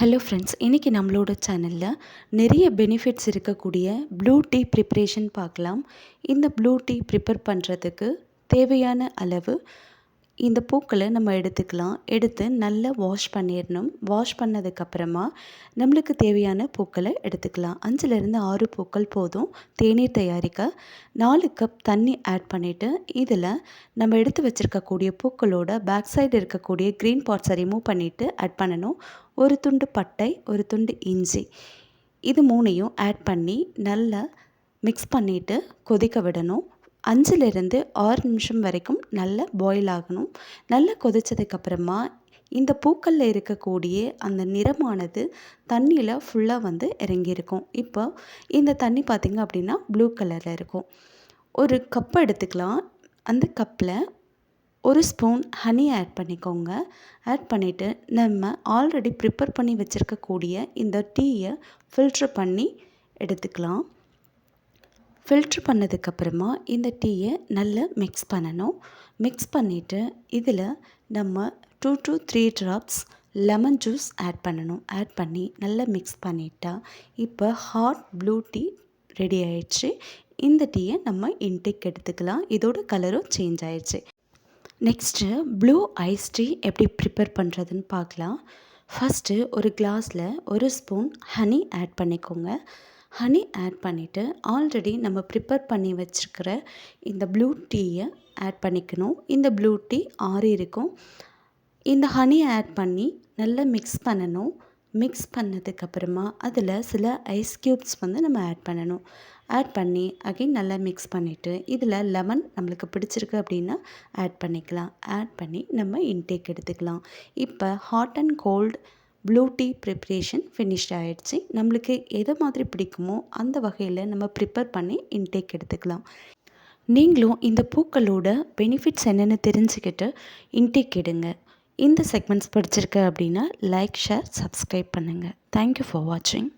Hello friends, இன்றைக்கி நம்மளோட சேனலில் நிறைய பெனிஃபிட்ஸ் இருக்கக்கூடிய ப்ளூ டீ ப்ரிப்ரேஷன் பார்க்கலாம். இந்த ப்ளூ டீ ப்ரிப்பேர் பண்ணுறதுக்கு தேவையான அளவு இந்த பூக்களை நம்ம எடுத்து நல்லா வாஷ் பண்ணிடணும். வாஷ் பண்ணதுக்கப்புறமா நம்மளுக்கு தேவையான பூக்களை எடுத்துக்கலாம். 5லேருந்து 6 பூக்கள் போதும் தேநீர் தயாரிக்க. 4 கப் தண்ணி ஆட் பண்ணிவிட்டு இதில் நம்ம எடுத்து வச்சுருக்கக்கூடிய பூக்களோட பேக் சைடு இருக்கக்கூடிய க்ரீன் பார்ட்ஸை ரிமூவ் பண்ணிவிட்டு ஆட் பண்ணணும். ஒரு துண்டு பட்டை, ஒரு துண்டு இஞ்சி, இது 3யும் ஆட் பண்ணி நல்லா மிக்ஸ் பண்ணிவிட்டு கொதிக்க விடணும். 5லேருந்து 6 நிமிஷம் வரைக்கும் நல்லா பாயில் ஆகணும். நல்லா கொதித்ததுக்கப்புறமா இந்த பூக்களில் இருக்கக்கூடிய அந்த நிறமானது தண்ணியில் ஃபுல்லாக இறங்கியிருக்கும். இப்போ இந்த தண்ணி பார்த்திங்க அப்படின்னா ப்ளூ கலரில் இருக்கும். ஒரு கப் எடுத்துக்கலாம். அந்த கப்பில் ஒரு ஸ்பூன் ஹனி ஆட் பண்ணிக்கோங்க. ஆட் பண்ணிவிட்டு நம்ம ஆல்ரெடி ப்ரிப்பேர் பண்ணி வச்சுருக்கக்கூடிய இந்த டீயை ஃபில்ட்ரு பண்ணி எடுத்துக்கலாம். ஃபில்ட்ரு பண்ணதுக்கப்புறமா இந்த டீயை நல்லா மிக்ஸ் பண்ணணும். மிக்ஸ் பண்ணிவிட்டு இதில் நம்ம 2 to 3 drops lemon juice add பண்ணணும். ஆட் பண்ணி நல்லா மிக்ஸ் பண்ணிட்டா இப்போ ஹாட் ப்ளூ டீ ரெடி ஆயிடுச்சு. இந்த டீயை நம்ம இன்டேக் எடுத்துக்கலாம். இதோட கலரும் சேஞ்ச் ஆயிடுச்சு. நெக்ஸ்ட்டு ப்ளூ ஐஸ் டீ எப்படி ப்ரிப்பேர் பண்ணுறதுன்னு பார்க்கலாம். ஃபஸ்ட்டு ஒரு கிளாஸில் ஒரு ஸ்பூன் ஹனி ஆட் பண்ணிக்கோங்க. ஹனி ஆட் பண்ணிவிட்டு ஆல்ரெடி நம்ம ப்ரிப்பேர் பண்ணி வச்சுருக்கிற இந்த ப்ளூ டீயை ஆட் பண்ணிக்கணும். இந்த ப்ளூ டீ ஆறி இருக்கும். இந்த ஹனியை ஆட் பண்ணி நல்லா மிக்ஸ் பண்ணணும். மிக்ஸ் பண்ணதுக்கப்புறமா அதில் சில ஐஸ் க்யூப்ஸ் நம்ம ஆட் பண்ணணும். ஆட் பண்ணி அகைன் நல்லா மிக்ஸ் பண்ணிவிட்டு இதில் லெமன் நம்மளுக்கு பிடிச்சிருக்கு அப்படின்னா ஆட் பண்ணிக்கலாம். ஆட் பண்ணி நம்ம இன்டேக் எடுத்துக்கலாம். இப்போ hot and cold blue tea preparation finished ஆகிடுச்சு. நம்மளுக்கு எது மாதிரி பிடிக்குமோ அந்த வகையில் நம்ம ப்ரிப்பேர் பண்ணி இன்டேக் எடுத்துக்கலாம். நீங்களும் இந்த பூக்களோட பெனிஃபிட்ஸ் என்னென்னு தெரிஞ்சுக்கிட்டு இன்டேக் எடுங்க. இந்த செக்மெண்ட்ஸ் பிடிச்சிருக்கு அப்படின்னா லைக், ஷேர், சப்ஸ்கிரைப் பண்ணுங்கள். தேங்க்யூ ஃபார் வாட்சிங்.